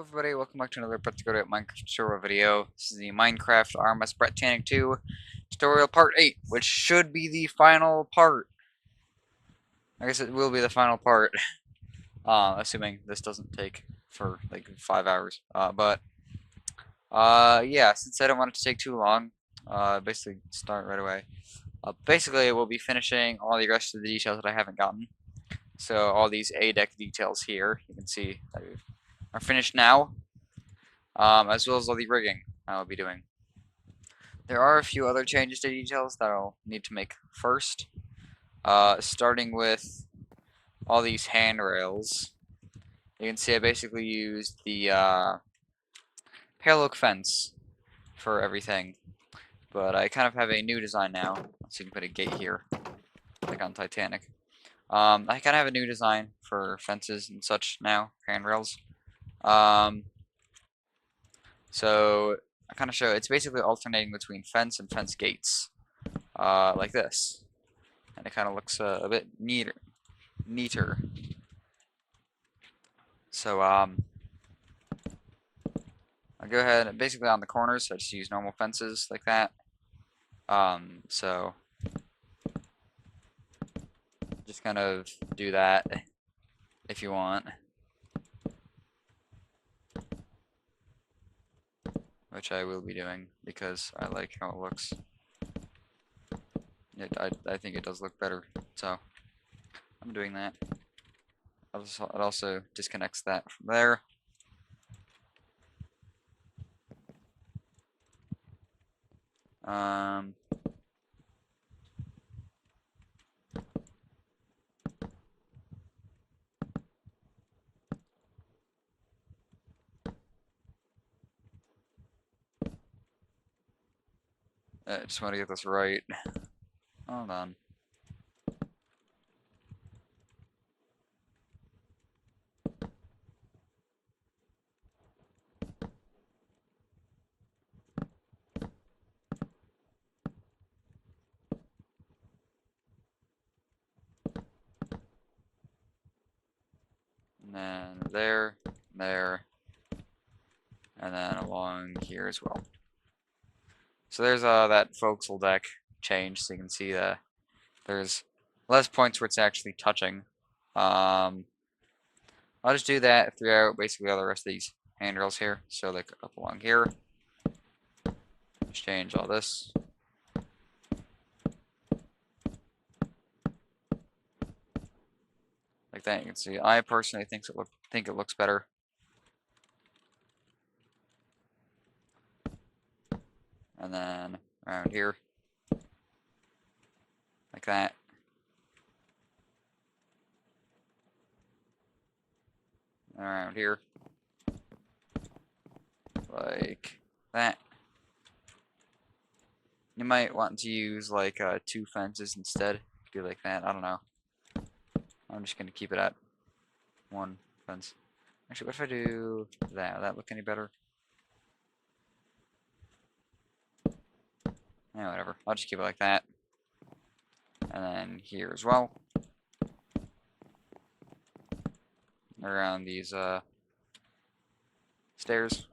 Hello everybody, welcome back to another particular Minecraft tutorial video. This is the Minecraft RMS Bretanic 2 tutorial part 8, which should be the final part. I guess it will be the final part, assuming this doesn't take for like 5 hours. Yeah, since I don't want it to take too long, basically start right away. Basically, we'll be finishing all the rest of the details that I haven't gotten. So all these A deck details here, you can see that are finished now. As well as all the rigging I'll be doing. There are a few other changes to details that I'll need to make first, starting with all these handrails. You can see I basically used the parallel fence for everything, but I kind of have a new design now, so you can put a gate here, like on Titanic. I kind of have a new design for fences and such now, handrails. So I kind of show it's basically alternating between fence and fence gates, like this, and it kind of looks a bit neater. So I'll go ahead and basically on the corners I just use normal fences like that. So just kind of do that if you want, which I will be doing because I like how it looks. I think it does look better, so I'm doing that. It also disconnects that from there. I just want to get this right. Hold on. And then there, and then along here as well. So there's that forecastle deck change, so you can see there's less points where it's actually touching. I'll just do that throughout basically all the rest of these handrails here. So like up along here, just change all this. Like that, you can see. I personally think it looks better. And then around here, like that. And around here, like that. You might want to use like 2 fences instead. Do like that. I don't know. I'm just gonna keep it at 1 fence. Actually, what if I do that? Will that look any better? Yeah, whatever. I'll just keep it like that. And then here as well. Around these stairs.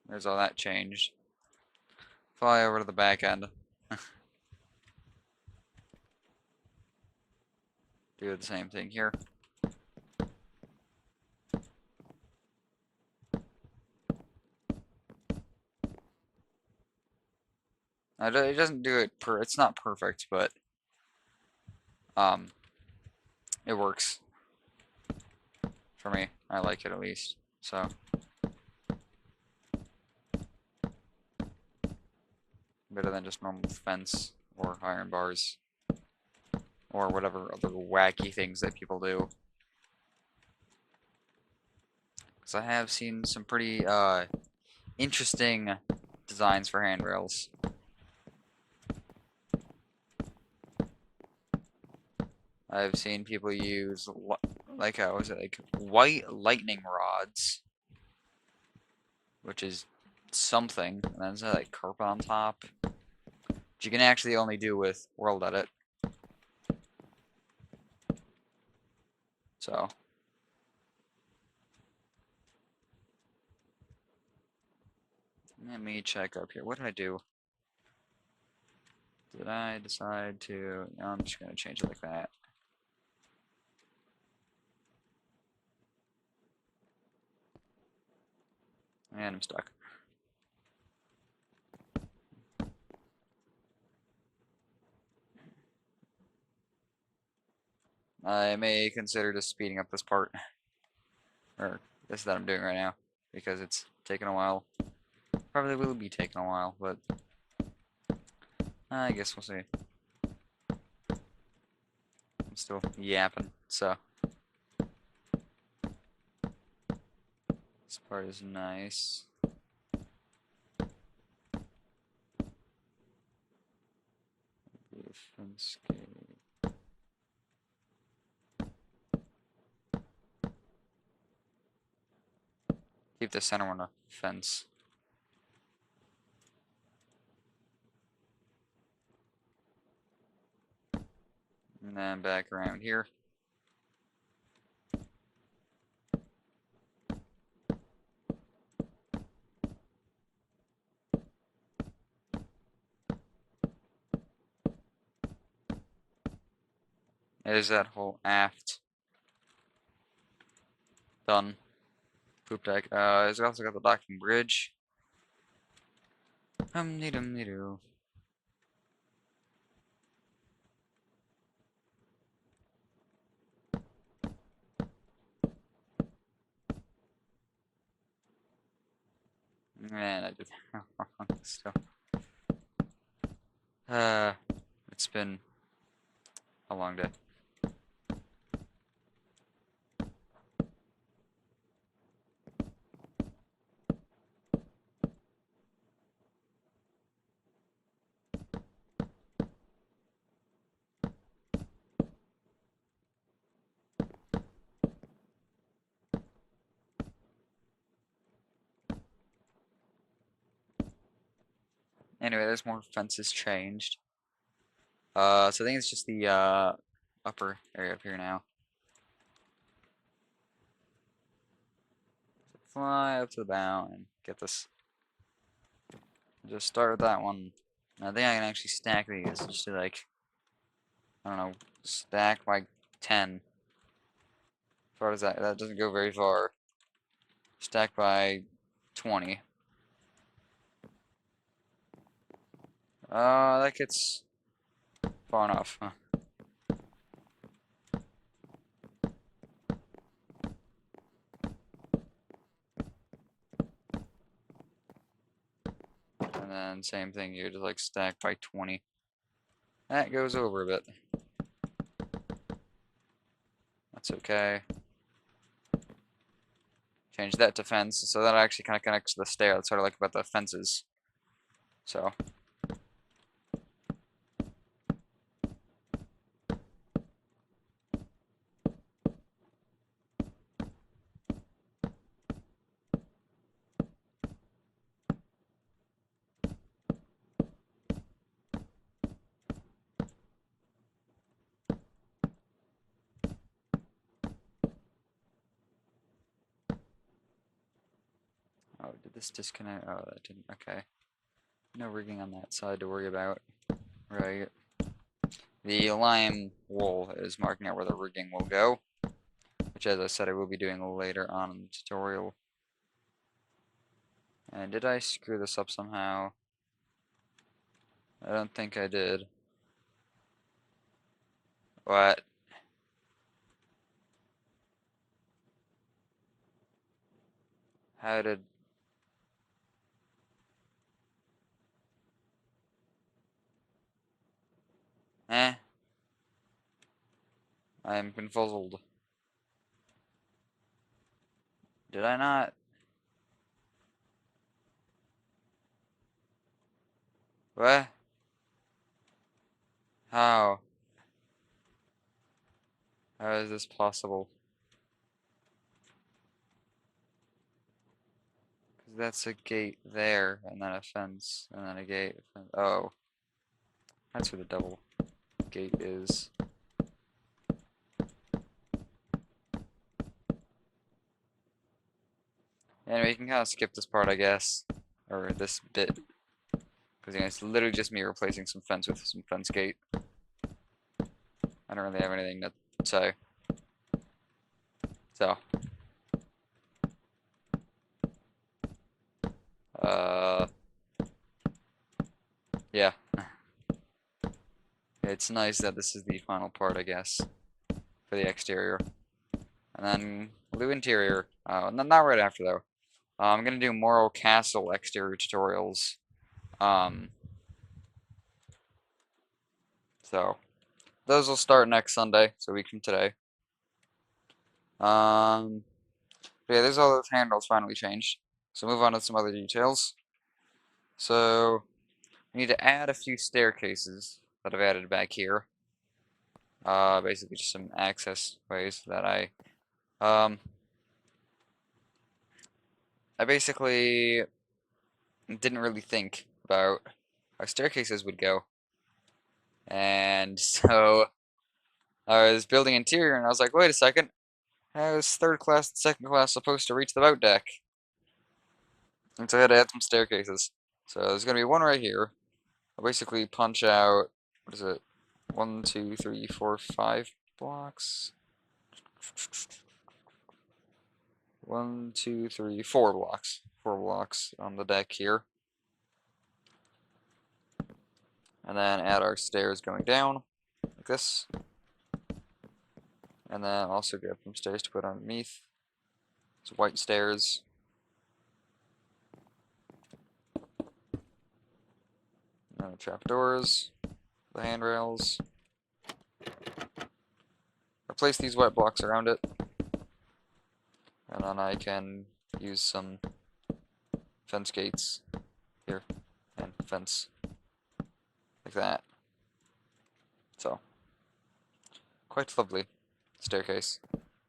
There's all that changed. Fly over to the back end. Do the same thing here. It doesn't do it it's not perfect, but it works for me. I like it at least. So better than just normal fence or iron bars or whatever other wacky things that people do. Because I have seen some pretty interesting designs for handrails. I've seen people use like was it like white lightning rods, which is something, and then there's like carpet on top, which you can actually only do with World Edit. So let me check up here. What did I do? Did I decide to? No, I'm just gonna change it like that. And I'm stuck. I may consider just speeding up this part, or this that I'm doing right now, because it's taking a while. Probably will be taking a while, but I guess we'll see. I'm still yapping, so this part is nice. Fence gate. Keep the center one a fence. And then back around here. There's that whole aft. Done. Poop deck. It's also got the docking bridge. Dee-dum-dee-doo. Man, I did wrong. So, it's been a long day. Anyway, there's more fences changed. So I think it's just the upper area up here now. Fly up to the bow and get this. Just start with that one. I think I can actually stack these just to like, I don't know, stack like 10. As far as that, that doesn't go very far. Stack by 20. That gets far enough. Huh. And then same thing, you just like stack by 20. That goes over a bit. That's okay. Change that to fence, so that actually kind of connects to the stair. That's what I like about the fences. So. Oh, did this disconnect? Oh, that didn't. Okay. No rigging on that side to worry about. Right. The lime wool is marking out where the rigging will go, which, as I said, I will be doing later on in the tutorial. And did I screw this up somehow? I don't think I did. What? How did... Eh? I am confuzzled. Did I not? What? How? How is this possible? Because that's a gate there, and then a fence, and then a gate. Oh. That's where the double gate is. Anyway, you can kind of skip this part, I guess, or this bit, because it's literally just me replacing some fence with some fence gate. I don't really have anything to say. So, yeah. It's nice that this is the final part, I guess, for the exterior. And then we'll do interior. Not right after, though. I'm going to do Morro Castle exterior tutorials. So, those will start next Sunday, so a week from today. But yeah, there's all those handles finally changed. So move on to some other details. So, we need to add a few staircases that I've added back here. Basically just some access ways that I basically didn't really think about how staircases would go. And so I was building interior and I was like, wait a second, how is third class and second class supposed to reach the boat deck? And so I had to add some staircases. So there's gonna be one right here. I'll basically punch out, what is it? 1, 2, 3, 4, 5 blocks. 1, 2, 3, 4 blocks. 4 blocks on the deck here. And then add our stairs going down, like this. And then also get some stairs to put underneath. Some white stairs. And the trapdoors, the handrails. Replace these white blocks around it. And then I can use some fence gates here and fence like that. So, quite lovely staircase.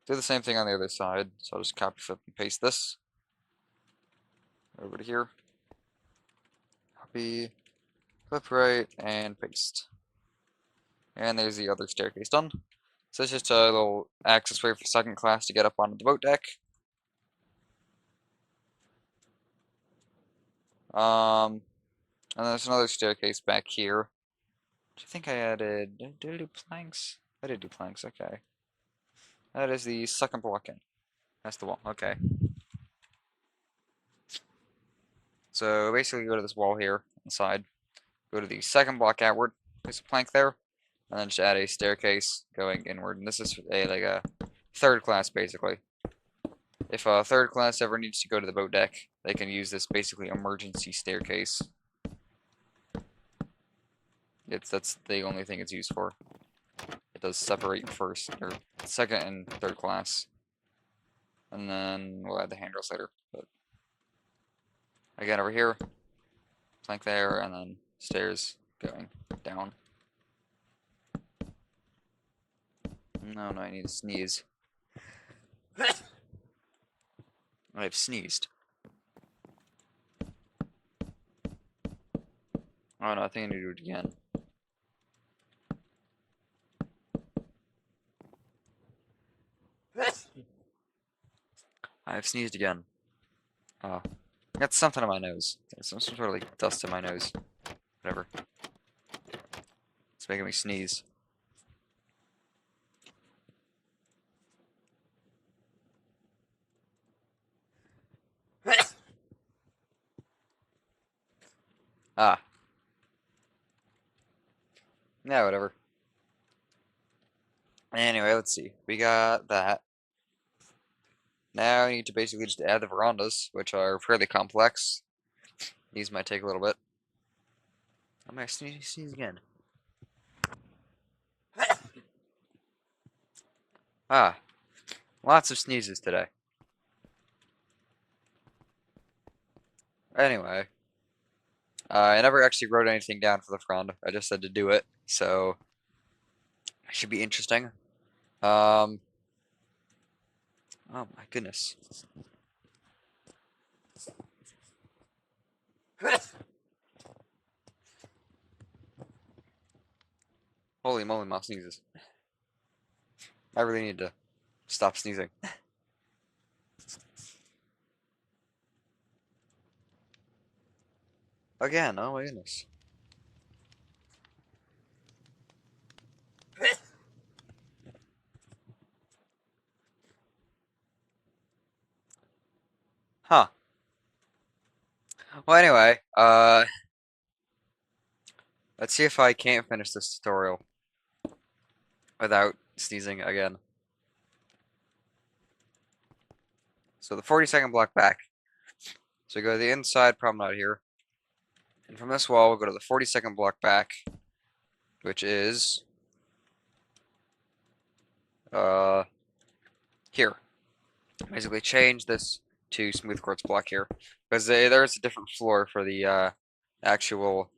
Do the same thing on the other side, so I'll just copy, flip, and paste this over to here. Copy, flip right, and paste. And there's the other staircase done. So it's just a little access way for second class to get up onto the boat deck. And there's another staircase back here. I think I added. Did I do planks? I did do planks, okay. That is the second block in. That's the wall, okay. So basically go to this wall here on the side. Go to the second block outward. Place a plank there. And then just add a staircase going inward. And this is like a third class basically. If a third class ever needs to go to the boat deck, they can use this basically emergency staircase. That's the only thing it's used for. It does separate first, or second and third class. And then we'll add the handrails later. But again, over here, plank there, and then stairs going down. No, I need to sneeze. I've sneezed. Oh no, I think I need to do it again. I've sneezed again. Oh. I got something on my nose. Some sort of like dust in my nose. Whatever. It's making me sneeze. Ah. Yeah, whatever. Anyway, let's see. We got that. Now I need to basically just add the verandas, which are fairly complex. These might take a little bit. I might sneeze again. Ah. Lots of sneezes today. Anyway. I never actually wrote anything down for the front. I just had to do it, so it should be interesting. Oh my goodness. Holy moly, my sneezes. I really need to stop sneezing. Again, oh my goodness. Huh. Well, anyway, let's see if I can't finish this tutorial without sneezing again. So the 40-second block back. So we go to the inside promenade here. And from this wall, we'll go to the 40-second block back, which is here. Basically change this to smooth quartz block here, because there's a different floor for the actual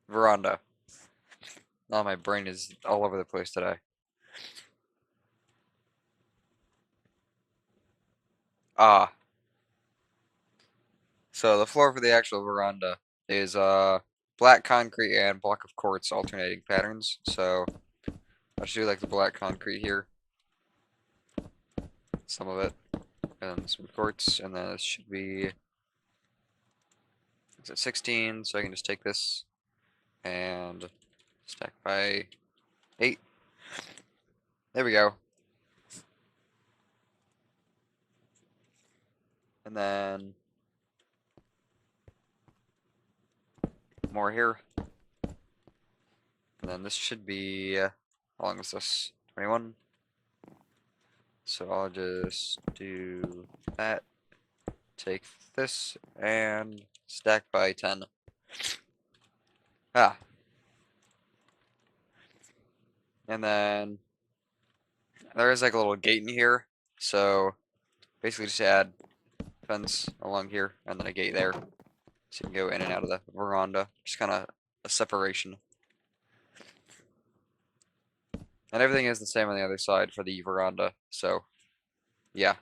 veranda. Oh, my brain is all over the place today. Ah, so the floor for the actual veranda is black concrete and block of quartz alternating patterns. So I'll just do like the black concrete here, some of it, and some quartz, and then this should be, it's at 16, so I can just take this and stack by 8. There we go. And then more here. And then this should be, how long is this? 21. So I'll just do that. Take this and stack by 10. Ah. And then there is like a little gate in here. So basically just add fence along here and then a gate there. So you can go in and out of the veranda. Just kind of a separation. And everything is the same on the other side for the veranda. So yeah.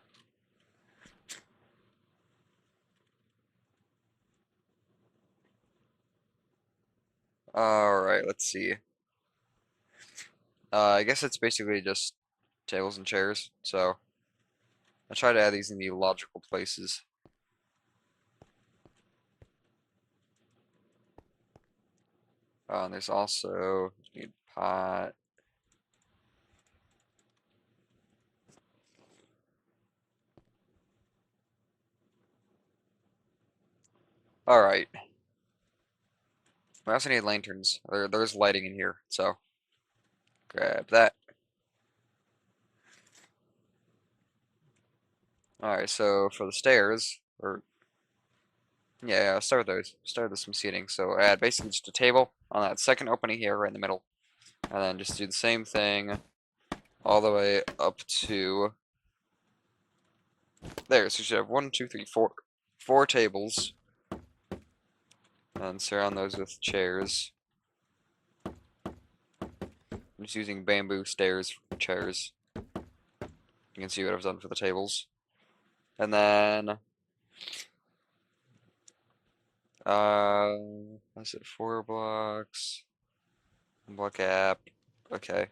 Alright, let's see. I guess it's basically just tables and chairs, so I try to add these in the logical places. And there's also need pot. Alright. We also need lanterns. There's lighting in here, so grab that. Alright, so for the stairs, or yeah, I'll start with those. Start with some seating. So add basically just a table on that second opening here, right in the middle. And then just do the same thing all the way up to there. So you should have 1, 2, 3, 4, 4 tables. And surround those with chairs. I'm just using bamboo stairs for chairs. You can see what I've done for the tables. And then what's it, 4 blocks, 1 block gap, okay.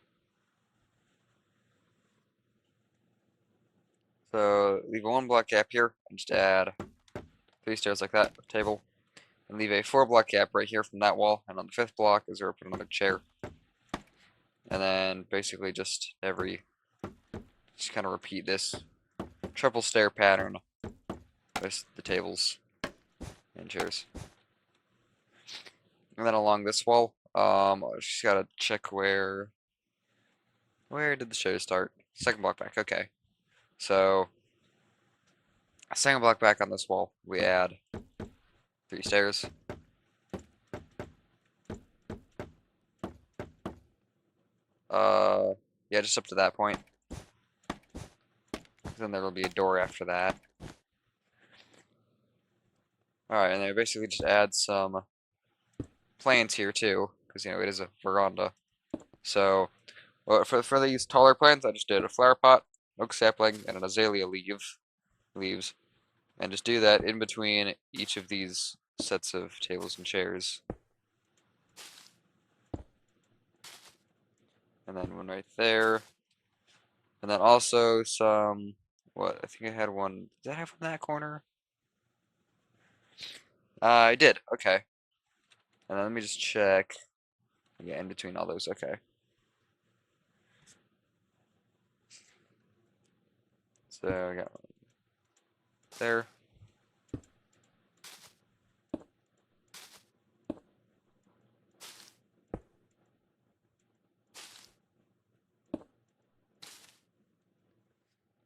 So leave a 1 block gap here, and just add 3 stairs like that, table. And leave a 4 block gap right here from that wall, and on the 5th block is where I put another chair. And then basically just kind of repeat this triple stair pattern with the tables and chairs. And then along this wall, I just gotta check where did the chairs start? 2nd block back, okay. So, 2nd block back on this wall, we add 3 stairs. Yeah, just up to that point. Then there will be a door after that. Alright, and then basically just add some plants here too, because you know it is a veranda. So, well, for these taller plants, I just did a flower pot, oak sapling, and an azalea leaves, and just do that in between each of these sets of tables and chairs. And then one right there. And then also some, what, I think I had one, did I have from that corner? I did, okay. And then let me just check. Yeah, in between all those, okay. So I got one there.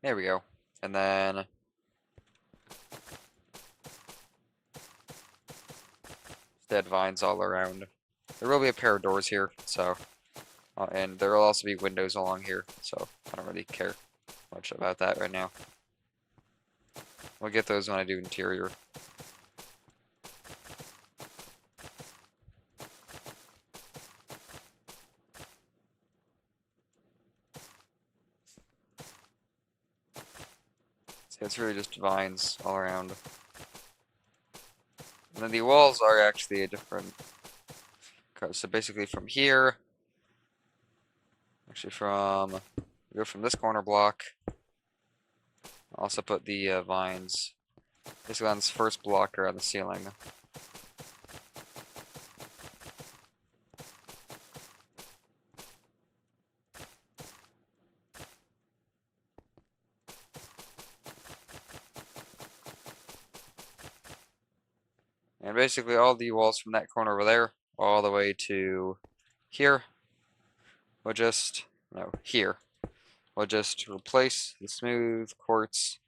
There we go. And then dead vines all around. There will be a pair of doors here, so and there will also be windows along here, so I don't really care much about that right now. We'll get those when I do interior. So it's really just vines all around. And then the walls are actually a different color. So basically from here, actually we go from this corner block. I'll also put the vines basically on this first block around the ceiling. And basically all the walls from that corner over there, all the way to here, will just, no, here, will just replace the smooth quartz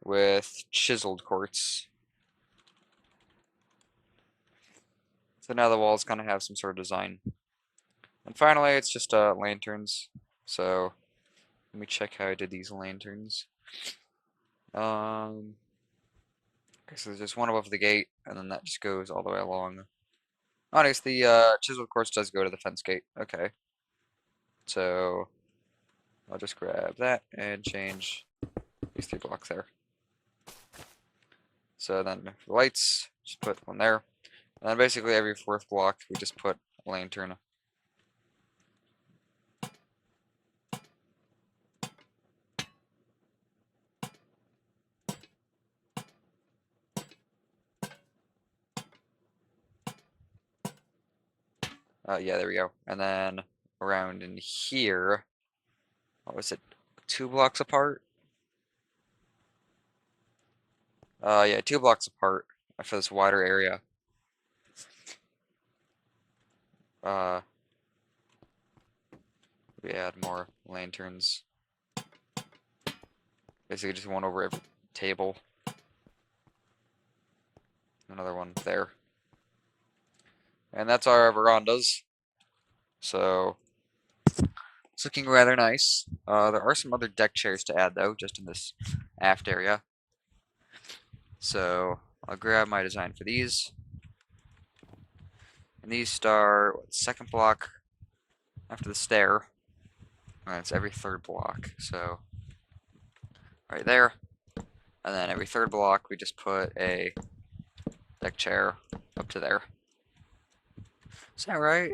with chiseled quartz. So now the walls kind of have some sort of design. And finally, it's just lanterns. So let me check how I did these lanterns. Okay, so there's just one above the gate, and then that just goes all the way along. Oh, nice. The chiseled quartz does go to the fence gate. Okay. So I'll just grab that and change these 3 blocks there. So then for the lights, just put one there. And then basically every 4th block, we just put a lantern. Yeah, there we go. And then around in here, what was it, 2 blocks apart? Yeah, 2 blocks apart for this wider area. We add more lanterns. Basically just one over every table. Another one there. And that's our verandas. So it's looking rather nice. There are some other deck chairs to add though, just in this aft area. So I'll grab my design for these. And these start, what, 2nd block after the stair. And it's every 3rd block. So right there. And then every 3rd block we just put a deck chair up to there. Is that right?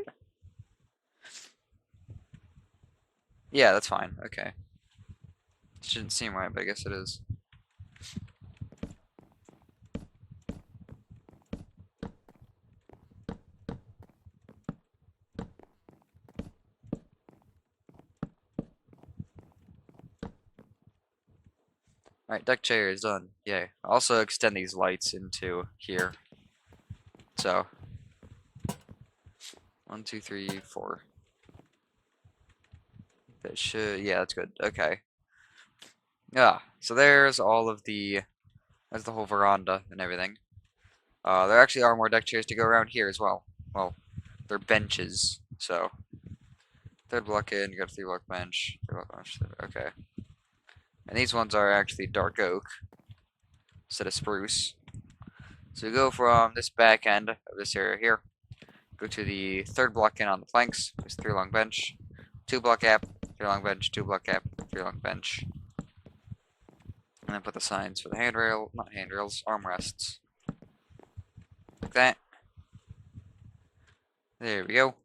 Yeah, that's fine. Okay. Shouldn't seem right, but I guess it is. Alright, deck chair is done. Yay. I'll also extend these lights into here. So 1, 2, 3, 4. That should, yeah, that's good. Okay. Yeah, so there's the whole veranda and everything. There actually are more deck chairs to go around here as well. Well, they're benches, so 3rd block in, you got a 3-block bench, 3-block bench, okay. And these ones are actually dark oak instead of spruce. So we go from this back end of this area here, go to the 3rd block in on the planks, there's 3-long bench, 2-block gap, 3-long bench, 2-block gap, 3-long bench. And then put the signs for the handrail, not handrails, armrests. Like that. There we go.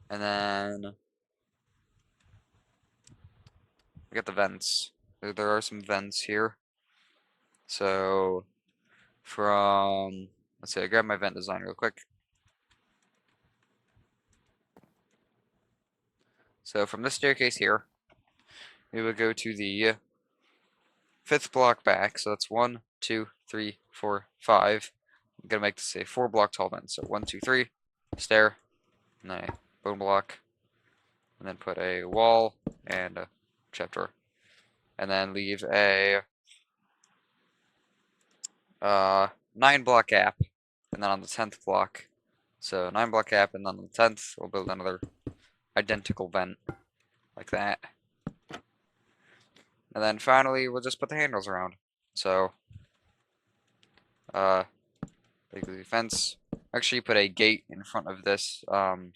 And then we got the vents. There are some vents here. So from, let's see, I grab my vent design real quick. So from this staircase here, we would go to the 5th block back. So that's 1, 2, 3, 4, 5. I'm gonna make this a 4-block tall vent. So 1, 2, 3, stair, and a bone block, and then put a wall and a trapdoor, and then leave a 9-block gap, and then on the 10th block, so 9-block gap, and then on the 10th, we'll build another identical vent like that. And then finally, we'll just put the handles around. So, basically fence. Actually, put a gate in front of this, front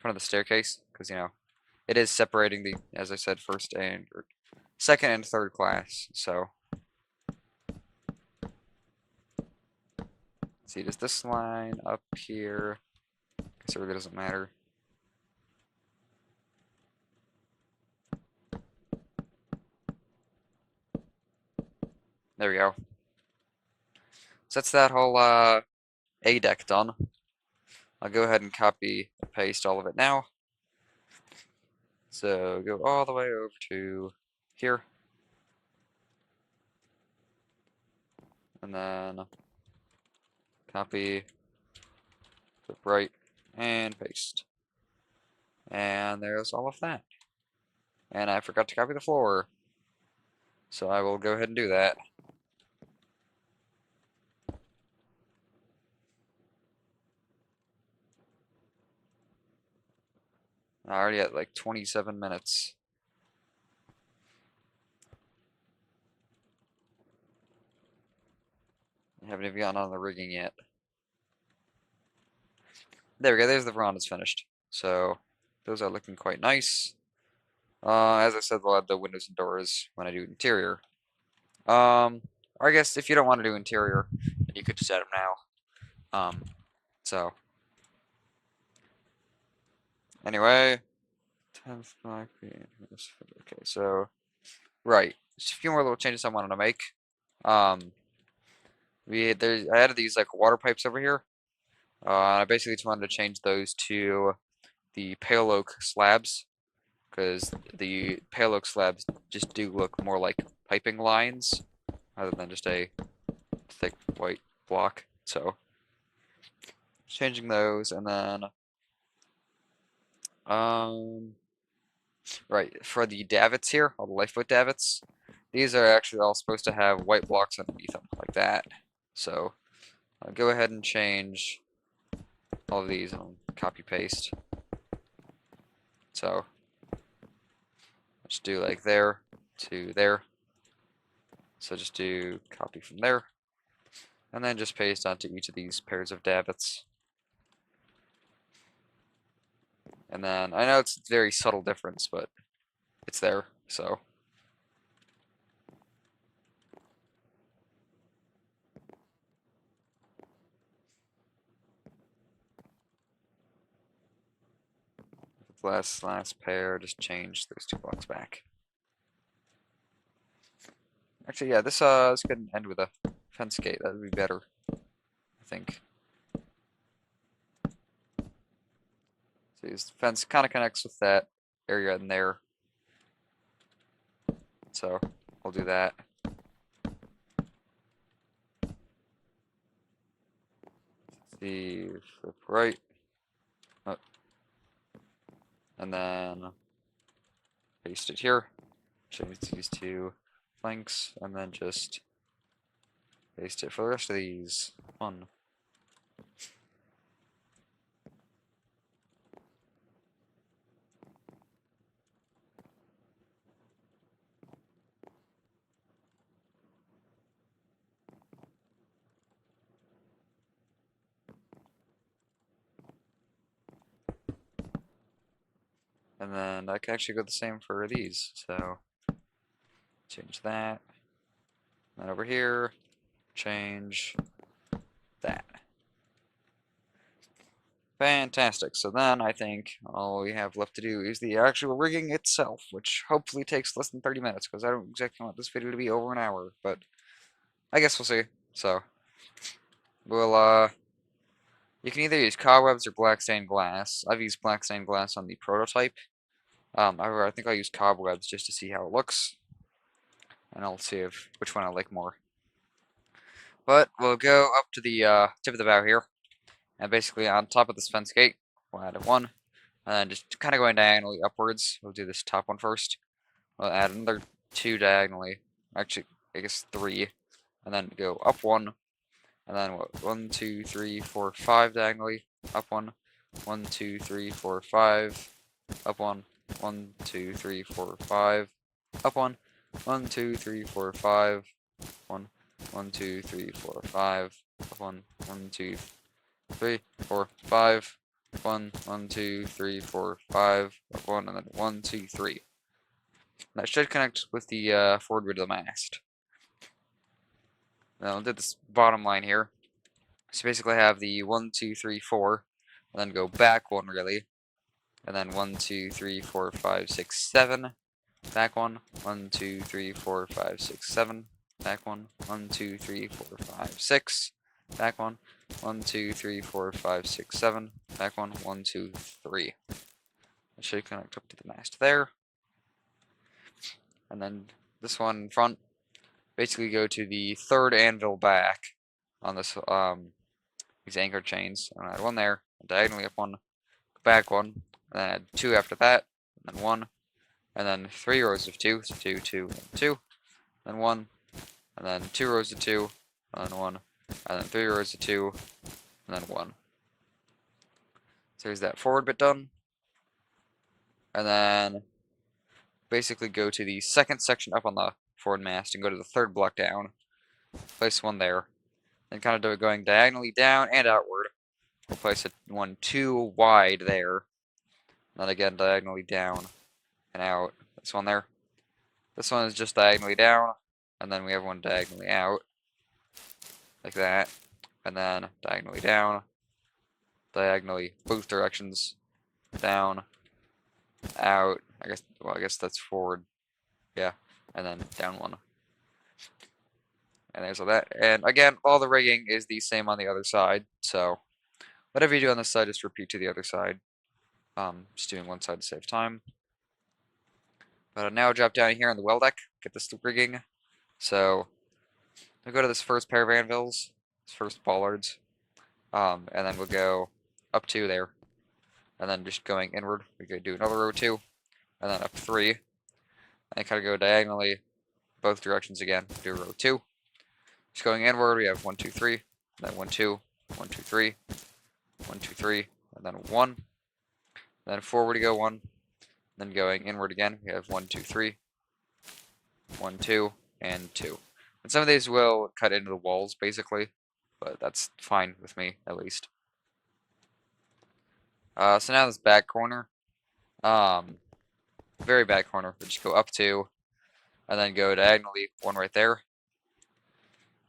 of the staircase, because, you know, it is separating the, as I said, second and third class. So, see, does this line up here? Guess it really doesn't matter. There we go. So that's that whole A deck done. I'll go ahead and copy and paste all of it now. So go all the way over to here. And then copy, flip right, and paste. And there's all of that. And I forgot to copy the floor. So I will go ahead and do that. Already at like 27 minutes. I haven't even gotten on the rigging yet. There we go, there's the verandas finished. So those are looking quite nice. As I said, we'll add the windows and doors when I do interior. Or I guess if you don't want to do interior, you could just add them now. So anyway, 10th block. Okay, so right, just a few more little changes I wanted to make. I added these like water pipes over here. I basically just wanted to change those to the pale oak slabs, because the pale oak slabs just do look more like piping lines rather than just a thick white block. So changing those, and then right, for the davits here, all the lifeboat davits, these are actually all supposed to have white blocks underneath them, like that. So I'll go ahead and change all of these and copy paste. So just do like there to there. So just do copy from there, and then just paste onto each of these pairs of davits. And then I know it's a very subtle difference, but it's there. So last pair, just change those 2 blocks back. Actually, yeah, this could end with a fence gate. That would be better, I think. So this fence kind of connects with that area in there. So we'll do that. See, flip right. Oh. And then paste it here. Change these 2 flanks, and then just paste it for the rest of these. One. And then I can actually go the same for these. So change that. And then over here, change that. Fantastic. So then I think all we have left to do is the actual rigging itself, which hopefully takes less than 30 minutes, because I don't exactly want this video to be over an hour, but I guess we'll see. So, we'll, you can either use cobwebs or black stained glass. I've used black stained glass on the prototype. However, I think I'll use cobwebs just to see how it looks, and I'll see which one I like more. But we'll go up to the tip of the bow here, and basically on top of this fence gate, we'll add one, and then just kind of going diagonally upwards. We'll do this top one first. We'll add another two diagonally, actually, I guess three, and then go up one, and then what, 1, 2, 3, 4, 5 diagonally, up one, 1, 2, 3, 4, 5, up one, 1, 2, 3, 4, 5, up one, 1, 2, 3, 4, 5, 1, 1, 2, 3, 4, 5, up one, 1, 2, 3, 4, 5, 1, 1, 2, 3, 4, 5, up one, and then 1, 2, 3. That should connect with the forward bit of the mast. Now, I'll do this bottom line here. So basically I have the 1, 2, 3, 4, and then go back one really, and then 1, 2, 3, 4, 5, 6, 7, back one, 1, 2, 3, 4, 5, 6, 7, back one, 1, 2, 3, 4, 5, 6, back one, 1, 2, 3, 4, 5, 6, 7, back one, 1, 2, 3. It should connect up to the mast there. And then this one in front, basically go to the third anvil back on this these anchor chains. And add one there, diagonally up one, back one, and then add two after that, and then one, and then 3 rows of 2, so 2, 2, and 2, then 1, and then 2 rows of 2, and then 1, and then 3 rows of 2, and then 1. So here's that forward bit done. And then basically go to the second section up on the forward mast and go to the third block down. Place one there. Then kind of going diagonally down and outward. We'll place one too wide there. Then again diagonally down and out. This one there. This one is just diagonally down, and then we have one diagonally out, like that, and then diagonally down, diagonally both directions, down, out. I guess that's forward, yeah, and then down one. And there's all that. And again, all the rigging is the same on the other side, so whatever you do on this side, just repeat to the other side. Just doing one side to save time. But I'll now drop down here on the well deck, get this rigging. So we'll go to this first pair of anvils, this first bollards, and then we'll go up 2 there, and then just going inward, we could do another row 2, and then up 3, and kind of go diagonally both directions again, do row 2. Just going inward, we have 1, 2, 3, and then 1, 2, 1, 2, 3, 1, 2, 3, and then 1. And then forward we go 1. Then going inward again, we have 1, 2, 3, 1, 2, and 2. And some of these will cut into the walls basically, but that's fine with me at least. So now this back corner, very back corner, we just go up 2, and then go diagonally 1 right there.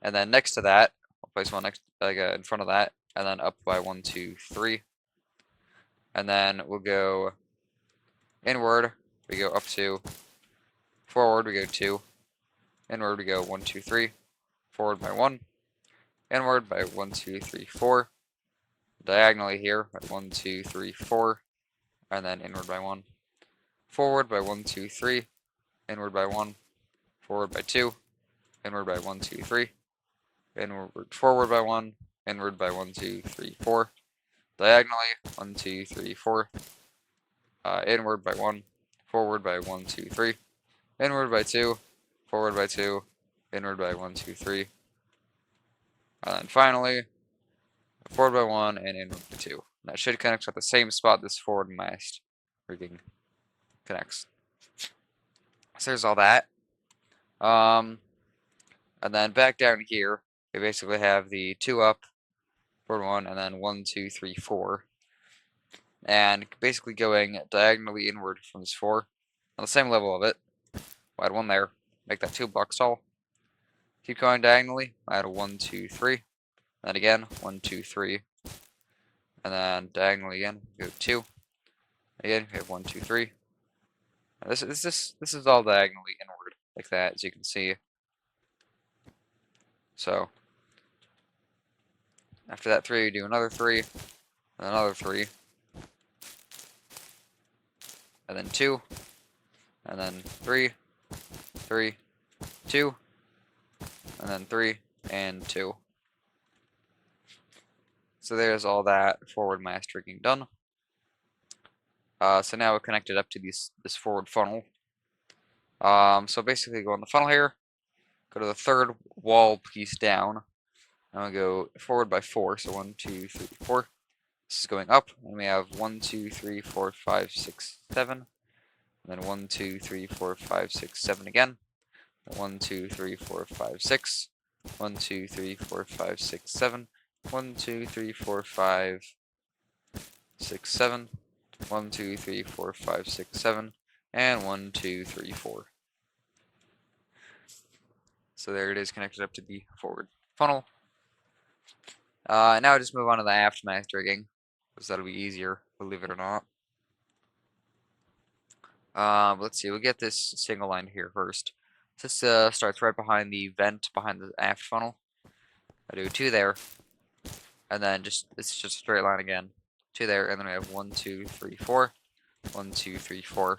And then next to that, I'll place one next, in front of that, and then up by 1, 2, 3. And then we'll go inward, we go up 2, forward we go 2, inward we go 1, 2, 3, forward by 1, inward by 1, 2, 3, 4, diagonally here by 1, 2, 3, 4, and then inward by 1, forward by 1, 2, 3, inward by 1, forward by 2, inward by 1, 2, 3, inward forward by 1, inward by 1, 2, 3, 4, diagonally 1, 2, 3, 4, inward by 1, forward by 1, 2, 3, inward by 2, forward by 2, inward by 1, 2, 3, and then finally forward by 1 and inward by 2. And that should connect at the same spot this forward mast rigging connects. So there's all that. And then back down here, we basically have the 2 up, forward 1, and then 1, 2, 3, 4. And basically going diagonally inward from this 4, on the same level of it. We'll add 1 there, make that 2 blocks tall. Keep going diagonally, add a 1, 2, 3. Then again, 1, 2, 3. and then diagonally again, we go 2. Again, we have 1, 2, 3. This is all diagonally inward, like that, as you can see. So after that 3, we do another 3, and another 3, and then 2, and then 3, 3, 2, and then 3, and 2. So there's all that forward mast rigging done. So now we're connected up to this forward funnel. So basically go on the funnel here, go to the third wall piece down, and we go forward by 4, so 1, 2, 3, 4. This is going up, and we have 1, 2, 3, 4, 5, 6, 7, and then 1, 2, 3, 4, 5, 6, 7 again, 1, 2, 3, 4, 5, 6, 1, 2, 3, 4, 5, 6, 7, 1, 2, 3, 4, 5, 6, 7, 1, 2, 3, 4, 5, 6, 7, and 1, 2, 3, 4. So there it is, connected up to the forward funnel. Now I just move on to the aft mast rigging, because that'll be easier, believe it or not. Let's see, we'll get this single line here first. This starts right behind the vent behind the aft funnel. I do 2 there, and then it's just a straight line again. 2 there, and then we have 1, 2, 3, 4, 1, 2, 3, 4,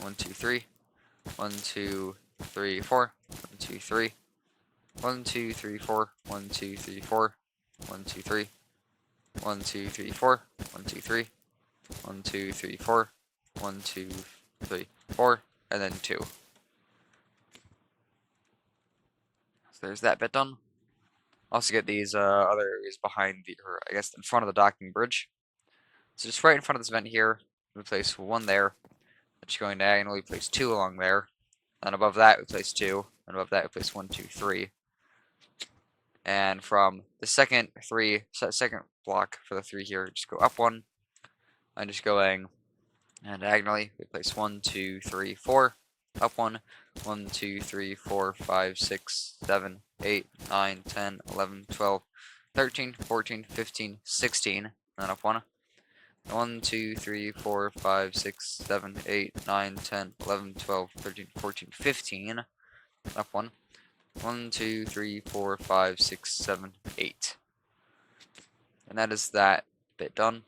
1, 2, 3, 1, 2, 3, 4, 1, 2, 3, 1, 2, 3, 4, 1, 2, 3, 4, 1, 2, 3, 1, 2, 3, 4, 1, 2, 3, 1, 2, 3, 4, 1, 2, 3, 4, and then 2. So there's that bit done. Also get these other areas behind or I guess in front of the docking bridge. So just right in front of this vent here, we place 1 there. Just going diagonally, we place 2 along there. And above that, we place 2. And above that, we place 1, 2, 3. And from the second block for the 3 here, just go up 1. I'm just going and diagonally, we place 1, 2, 3, 4. Up 1, 1, 2, 3, 4, 5, 6, 7, 8, 9, 10, 11, 12, 13, 14, 15, 16. And then up 1. 1, 2, 3, 4, 5, 6, 7, 8, 9, 10, 11, 12, 13, 14, 15. Up 1. 1, 2, 3, 4, 5, 6, 7, 8. And that is that bit done.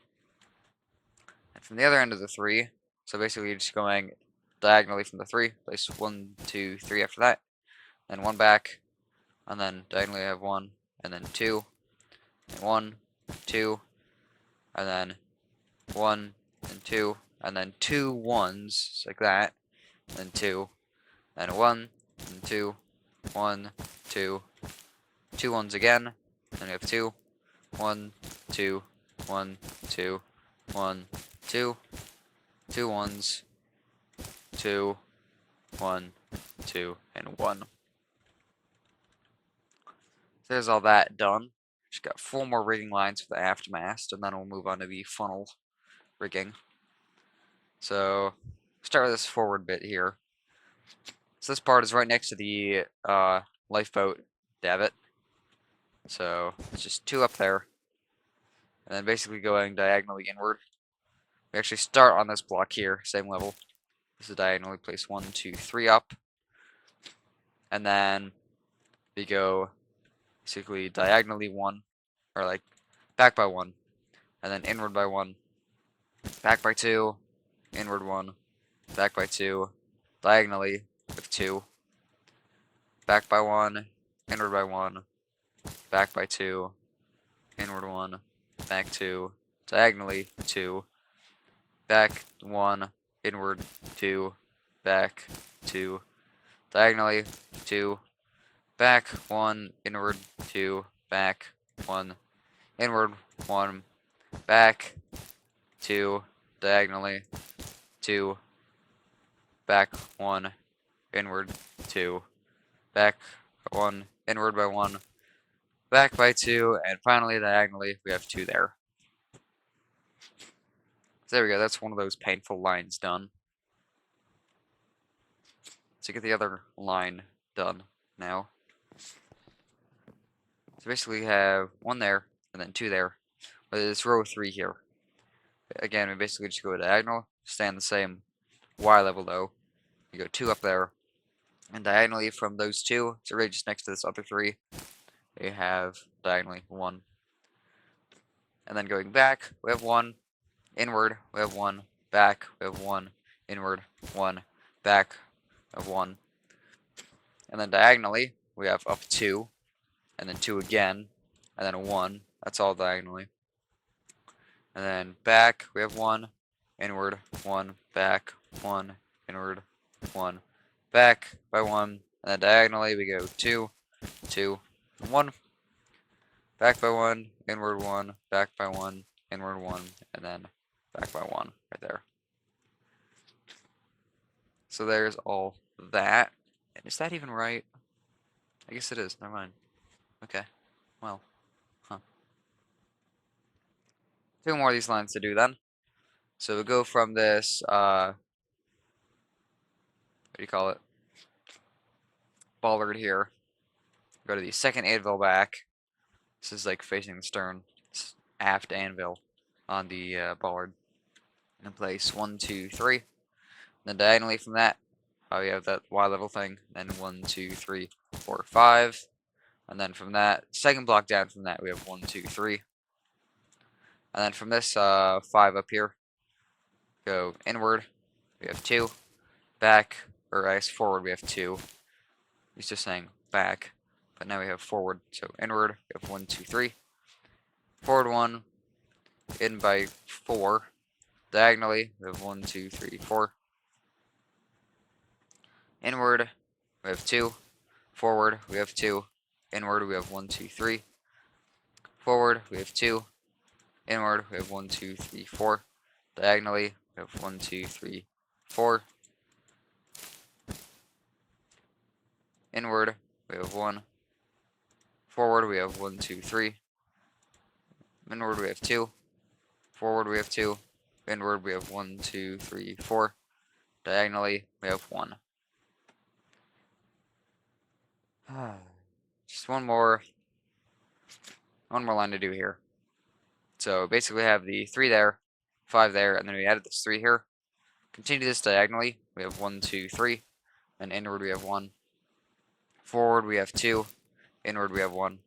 And from the other end of the 3, so basically you're just going diagonally from the 3, place 1, 2, 3 after that, then 1 back, and then diagonally I have 1, and then 2, and 1, 2, and then 1, and 2, and then 2 1s, like that, and then 2, and 1, and 2, 1, 2, 2 1s again, then we have 2, 1, 2, 1, 2, 1, 2, 2 1s, 2, 1, 2, and 1. So there's all that done. Just got 4 more rigging lines for the aft mast, and then we'll move on to the funnel rigging. So start with this forward bit here. So this part is right next to the lifeboat davit. So it's just 2 up there, and then basically going diagonally inward. We actually start on this block here, same level. This is diagonally place 1, 2, 3 up, and then we go basically diagonally 1, or like back by 1, and then inward by 1, back by 2, inward 1, back by 2, diagonally with 2, back by 1, inward by 1, back by 2, inward 1, back 2, diagonally 2, back 1, inward 2, back 2, diagonally 2, back 1, inward 2, back 1, inward 1, back 2, diagonally 2, back 1, inward 2, back 1, inward by 1, back by 2, and finally diagonally we have 2 there. So there we go, that's one of those painful lines done. So get the other line done now. So basically we have 1 there, and then 2 there, It's row 3 here. Again, we basically just go diagonal, stay on the same Y level though. You go 2 up there, and diagonally from those 2, so right just next to this other 3, we have diagonally 1. And then going back, we have 1, inward, we have 1, back, we have 1, inward, 1, back, of 1. And then diagonally, we have up 2, and then 2 again, and then 1. That's all diagonally. And then back, we have 1, inward, 1, back, 1, inward, 1, back by 1. And then diagonally, we go 2, 2, 1, back by 1, inward 1, back by 1, inward 1, and then back by 1 right there. So there's all that. And is that even right? I guess it is. Never mind. Okay. Well. Huh. 2 more of these lines to do then. So we'll go from this, what do you call it? Bollard here. Go to the second anvil back. This is like facing the stern. It's aft anvil on the bollard. And place 1, 2, 3. Then diagonally from that, we have that Y level thing. Then 1, 2, 3, 4, 5. And then from that, second block down from that, we have 1, 2, 3. And then from this 5 up here, go inward, we have 2. Back, or I guess forward, we have 2. He's just saying back, but now we have forward. So inward, we have 1, 2, 3. Forward 1, in by 4. Diagonally, we have 1, 2, 3, 4. Inward, we have 2. Forward, we have 2. Inward, we have 1, 2, 3. Forward, we have 2. Inward, we have 1, 2, 3, 4. Diagonally, we have 1, 2, 3, 4. Inward, we have 1. Forward, we have 1, 2, 3. Inward, we have 2. Forward, we have 2. Inward, we have 1, 2, 3, 4. Diagonally, we have 1. Just one more line to do here. So basically, we have the 3 there, 5 there, and then we added this 3 here. Continue this diagonally. We have 1, 2, 3. And inward, we have 1. Forward, we have 2. Inward, we have 1.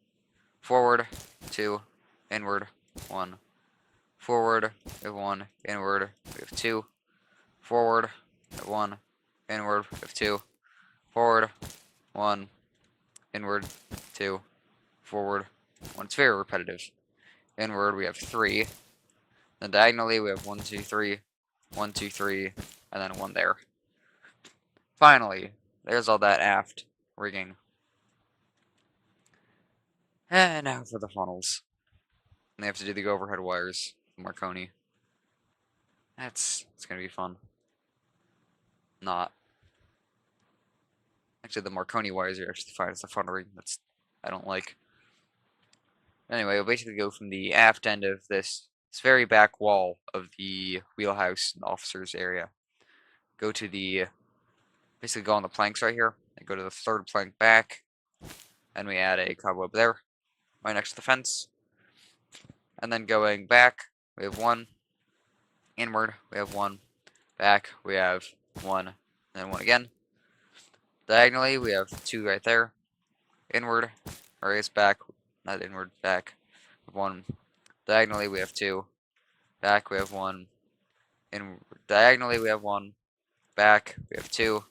Forward, 2. Inward, 1. Forward, we have 1. Inward, we have 2. Forward, we have 1. Inward, we have 2. Forward, 1. Inward, 2. Forward, 1. It's very repetitive. Inward, we have 3. Then diagonally, we have 1, 2, 3. 1, 2, 3. And then 1 there. Finally, there's all that aft rigging. And now for the funnels. And they have to do the overhead wires, Marconi. It's gonna be fun. Not. Actually, the Marconi wires are actually fine. It's the front ring that's I don't like. Anyway, we'll basically go from the aft end of this very back wall of the wheelhouse and officers area. Go to the basically go on the planks right here and go to the 3rd plank back, and we add a cobweb there, right next to the fence. And then going back, we have 1. Inward, we have 1. Back, we have 1, and then 1 again. Diagonally, we have 2 right there. Inward, or I guess back, not inward, back, 1. Diagonally, we have 2. Back, we have 1. Diagonally, we have 1. Back, we have 2.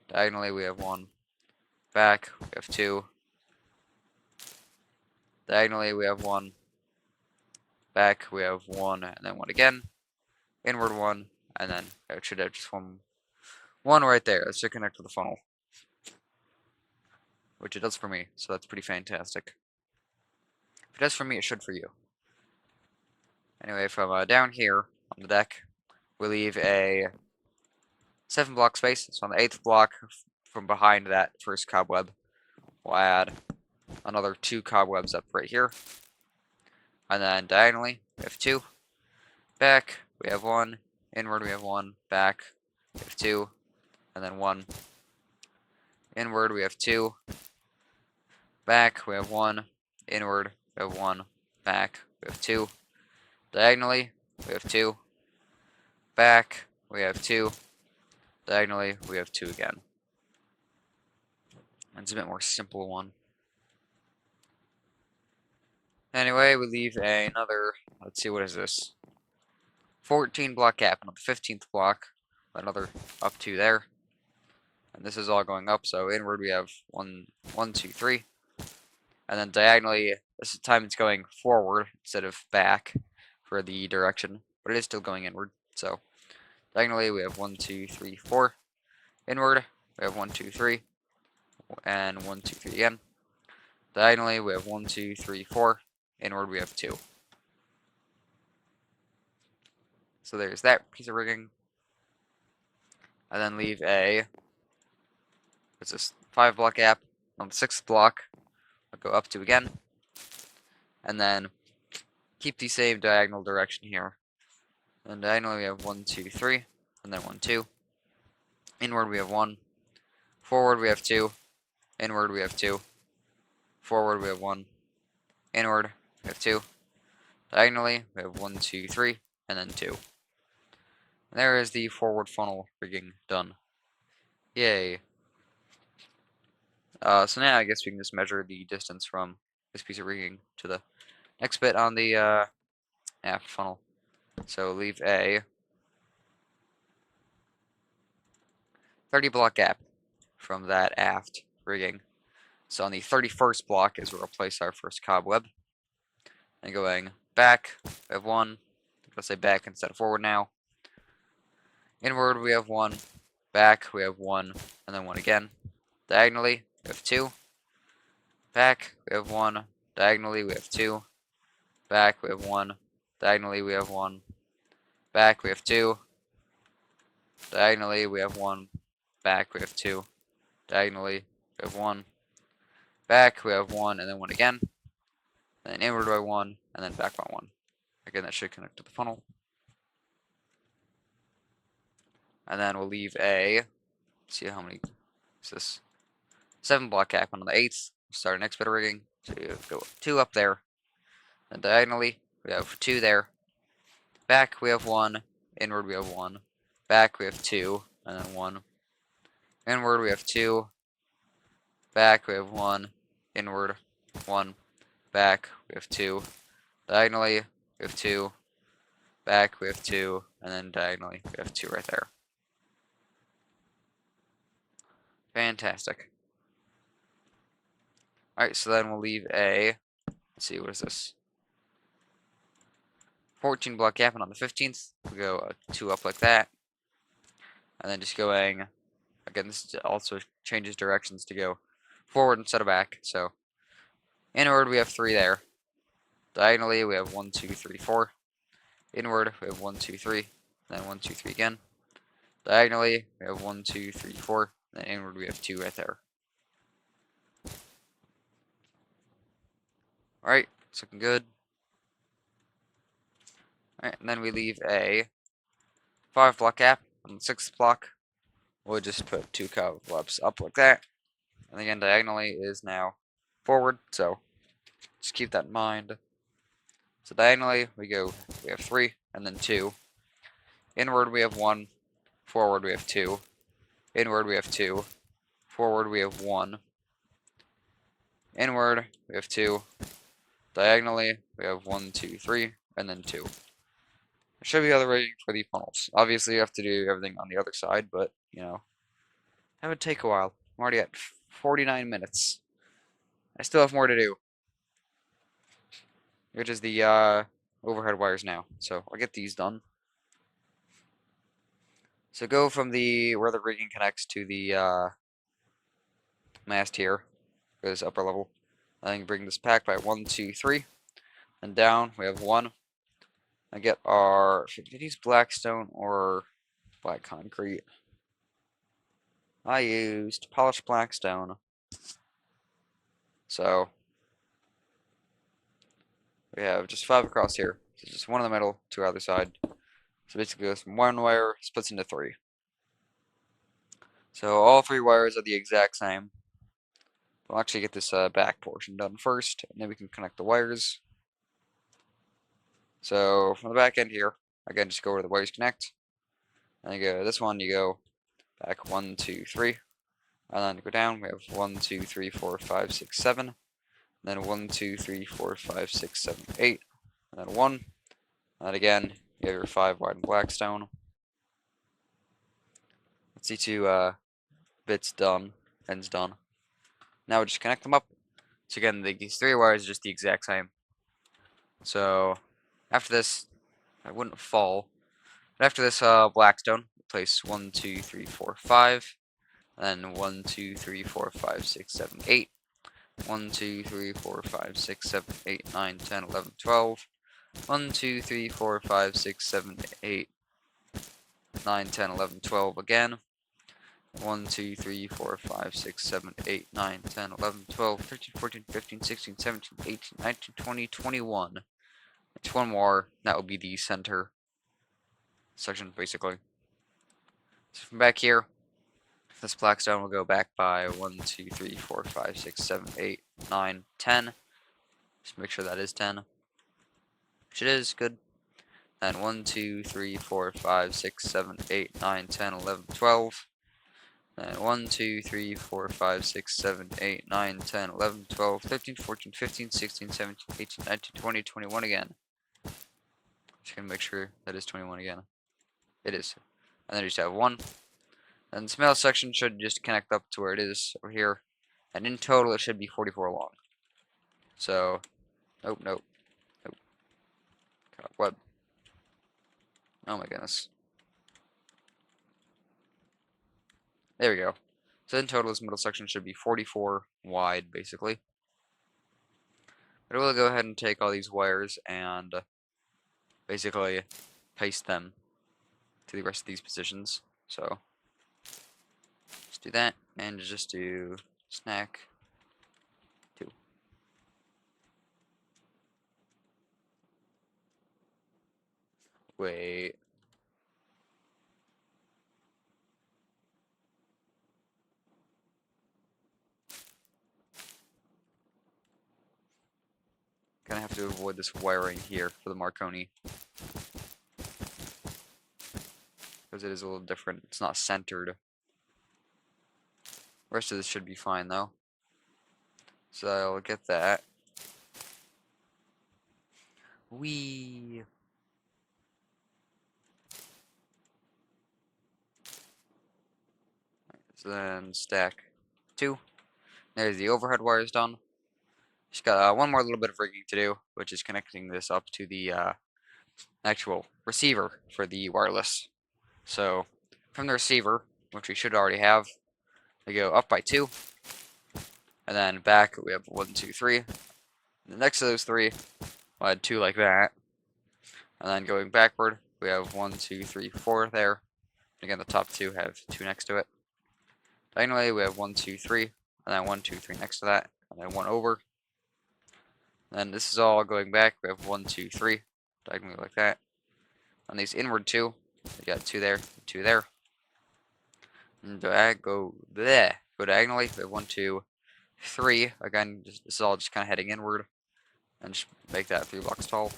Diagonally, we have 1. Back, we have 2. Diagonally, we have 1. Back, we have 1, and then 1 again. Inward 1, and then it should have just one right there. That should connect to the funnel, which it does for me, so that's pretty fantastic. If it does for me, it should for you. Anyway, from down here on the deck, we leave a 7 block space. So on the 8th block, from behind that first cobweb, we'll add another 2 cobwebs up right here. And then diagonally, we have 2. Back, we have 1. Inward, we have 1. Back, we have 2. And then 1. Inward, we have 2. Back, we have 1. Inward, we have 1. Back, we have 2. Diagonally, we have 2. Back, we have 2. Diagonally, we have 2 again. It's a bit more simple one. Anyway, we leave another, let's see, what is this? 14 block gap, and on the 15th block, another up 2 there. And this is all going up, so inward we have 1, 2, 3. And then diagonally, this time it's going forward instead of back for the direction, but it is still going inward. So diagonally we have 1, 2, 3, 4. Inward we have 1, 2, 3, and 1, 2, 3 again. Diagonally we have 1, 2, 3, 4. Inward we have 2. So there's that piece of rigging. And then leave a, what's this, 5 block gap. On the 6th block, I'll go up 2 again. And then keep the same diagonal direction here. And diagonally we have 1, 2, 3, and then 1, 2. Inward we have 1. Forward we have 2. Inward we have 2. Forward we have 1. Inward we have 2. Diagonally we have 1, 2, 3, and then 2. And there is the forward funnel rigging done. Yay. So now I guess we can just measure the distance from this piece of rigging to the next bit on the aft funnel. So leave a 30 block gap from that aft rigging. So on the 31st block is where we'll place our first cobweb. And going back, we have 1. Let's say back instead of forward now. Inward we have 1. Back we have 1, and then 1 again. Diagonally we have 2. Back we have 1. Diagonally we have 2. Back we have 1. Diagonally we have 1. Back we have 2. Diagonally we have 1. Back we have 2. Diagonally we have 1. Back we have 1, and then 1 again. And then inward by 1, and then back by 1. Again, that should connect to the funnel. And then we'll leave a, let's see how many is this? 7 block gap. And on the 8th, we'll start our next bit of rigging. So you go 2 up there. And diagonally, we have 2 there. Back we have 1. Inward we have 1. Back we have 2, and then 1. Inward we have 2. Back we have 1. Inward 1. Back we have 2. Diagonally we have 2. Back we have 2, and then diagonally we have 2 right there. Fantastic. Alright, so then we'll leave a, let's see, what is this? 14 block gap, and on the 15th, we go 2 up like that. And then just going, again, this also changes directions to go forward instead of back. So inward we have 3 there. Diagonally we have 1, 2, 3, 4. Inward we have 1, 2, 3, then 1, 2, 3 again. Diagonally we have 1, 2, 3, 4, then inward we have 2 right there. Alright, it's looking good. Alright, and then we leave a 5 block gap. On the 6th block, we'll just put 2 cobwebs up like that. And again, diagonally is now forward, so just keep that in mind. So diagonally, we have 3, and then 2. Inward we have 1. Forward we have 2. Inward we have 2. Forward we have 1. Inward we have 2. Diagonally we have 1, 2, 3, and then 2. There should be other rigging for the funnels. Obviously you have to do everything on the other side, but, you know, that would take a while. I'm already at 49 minutes. I still have more to do. Which is the overhead wires now. So I'll get these done. So go from where the rigging connects to the mast here, this upper level. And then bring this back by 1, 2, 3. And down we have 1. And get our, should we use blackstone or black concrete? I used polished blackstone. So we have just 5 across here. So just 1 in the middle, 2 either side. So basically goes from 1 wire, splits into 3. So all 3 wires are the exact same. We'll actually get this back portion done first, and then we can connect the wires. So from the back end here, again, just go where the wires connect. And you go this one, you go back 1, 2, 3. And then go down, we have 1, 2, 3, 4, 5, 6, 7. And then 1, 2, 3, 4, 5, 6, 7, 8. And then 1. And then again, you have your 5 wide and black stone. Let's see, 2 bits done, ends done. Now we just connect them up. So again, these 3 wires are just the exact same. So after this, I wouldn't fall. But after this blackstone, place 1, 2, 3, 4, 5. And then 1, 2, 3, 4, 5, 6, 7, 8. 1, 2, 3, 4, 5, 6, 7, 8, 9, 10, 11, 12. 1, 2, 3, 4, 5, 6, 7, 8, 9, 10, 11, 12 again. 1, 2, 3, 4, 5, 6, 7, 8, 9, 10, 11, 12, 13, 14, 15, 16, 17, 18, 19, 20, 21. It's one more. That will be the center section, basically. So from back here, this blackstone will go back by 1, 2, 3, 4, 5, 6, 7, 8, 9, 10. Just make sure that is 10. Which it is, good. Then 1, 2, 3, 4, 5, 6, 7, 8, 9, 10, 11, 12. Then 1, 2, 3, 4, 5, 6, 7, 8, 9, 10, 11, 12, 13, 14, 15, 16, 17, 18, 19, 20, 21 again. Just gonna make sure that is 21 again. It is. And then you just have 1. And this middle section should just connect up to where it is over here. And in total, it should be 44 long. So, nope. Web. Oh my goodness. There we go. So in total, this middle section should be 44 wide, basically. But we'll go ahead and take all these wires and basically paste them to the rest of these positions. So just do that, and just do snack 2. Wait. Gonna have to avoid this wiring here for the Marconi, because it is a little different. It's not centered. The rest of this should be fine though. So I'll get that. Whee! So then stack 2. There's the overhead wires done. Just got one more little bit of rigging to do, which is connecting this up to the actual receiver for the wireless. So from the receiver, which we should already have, we go up by 2, and then back we have 1, 2, 3. And next to those 3, we'll add 2 like that, and then going backward, we have 1, 2, 3, 4 there. Again, the top 2 have 2 next to it. Diagonally, we have 1, 2, 3, and then 1, 2, 3 next to that, and then 1 over. And this is all going back. We have 1, 2, 3, diagonally like that. On these inward 2, we got 2 there, 2 there. And go diagonally. We have 1, 2, 3. Again, this is all just kind of heading inward, and just make that 3 blocks tall.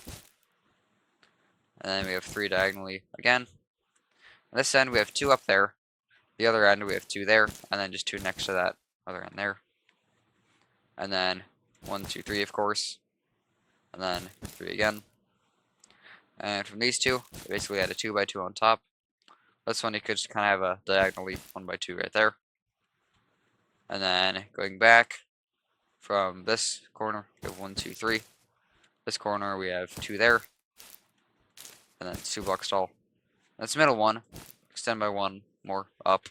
And then we have 3 diagonally again. On this end, we have 2 up there. The other end, we have 2 there, and then just 2 next to that other end there. And then 1, 2, 3, of course. And then 3 again. And from these 2, we basically add a 2 by 2 on top. This one, you could just kind of have a diagonally 1 by 2 right there. And then going back from this corner, we have 1, 2, 3. This corner, we have 2 there. And then 2 blocks tall. This middle one, extend by 1 more up.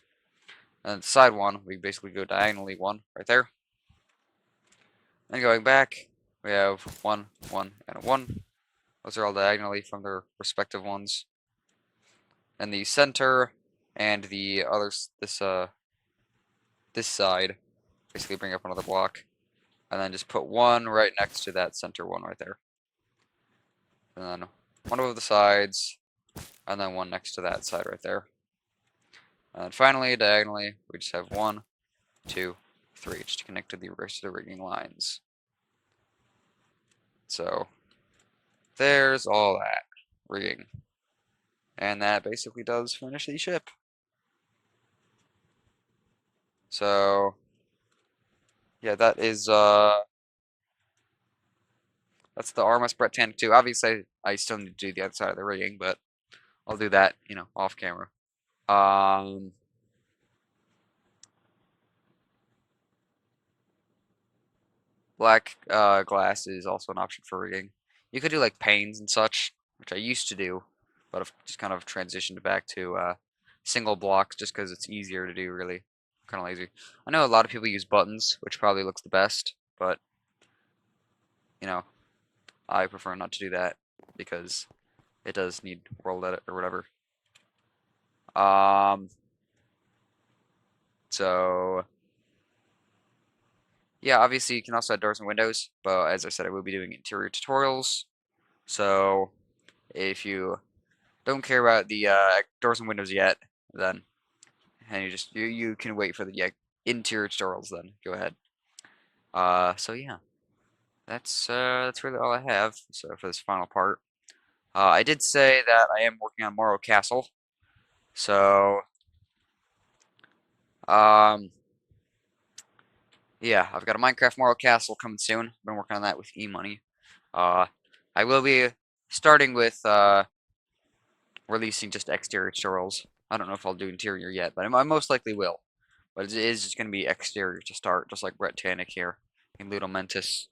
And then the side one, we basically go diagonally 1 right there. Then going back, we have 1, 1, and a 1. Those are all diagonally from their respective ones. And the center and the others, this side, basically bring up another block, and then just put 1 right next to that center one right there. And then 1 over the sides, and then 1 next to that side right there. And finally, diagonally, we just have 1, 2, 3, just to connect to the rest of the rigging lines. So there's all that rigging. And that basically does finish the ship. So, yeah, that's the RMS Bretanic 2. Obviously, I still need to do the other side of the rigging, but I'll do that, off camera. Black glass is also an option for rigging. You could do like panes and such, which I used to do, but I've just kind of transitioned back to single blocks just because it's easier to do, really. I'm kind of lazy. I know a lot of people use buttons, which probably looks the best, but, you know, I prefer not to do that because it does need world edit or whatever. Um, so yeah, obviously you can also add doors and windows, but as I said, I will be doing interior tutorials. So if you don't care about the doors and windows yet, then and you can wait for the interior tutorials. Then go ahead. So yeah, that's really all I have. So for this final part, I did say that I am working on Morrow Castle. So um, yeah, I've got a Minecraft Morrow Castle coming soon. Been working on that with eMoney. Uh, I will be starting with releasing just exterior tutorials. I don't know if I'll do interior yet, but I most likely will. But it is just going to be exterior to start, just like Bretanic here, and Ludo Mentis,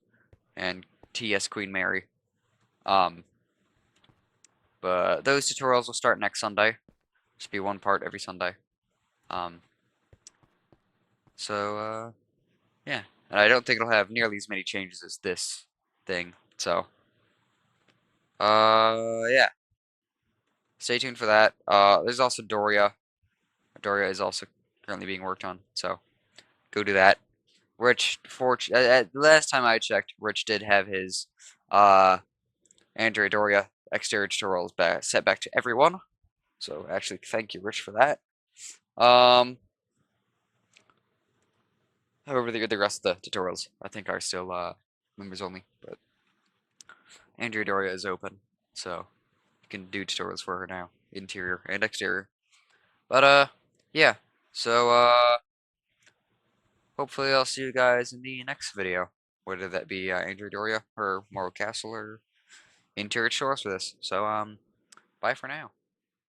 and TS Queen Mary. But those tutorials will start next Sunday. Just be one part every Sunday. Um, so, yeah. And I don't think it'll have nearly as many changes as this thing. So, yeah. Stay tuned for that. There's also Doria. Doria is also currently being worked on, so go do that. Rich, last time I checked, Rich did have his Android Doria exterior tutorials set back to everyone. So actually, thank you, Rich, for that. However, the rest of the tutorials I think are still members only, but Android Doria is open, so you can do tutorials for her now, interior and exterior. But yeah. So hopefully I'll see you guys in the next video, whether that be Android Doria or Morrow Castle or interior tutorials for this. So bye for now.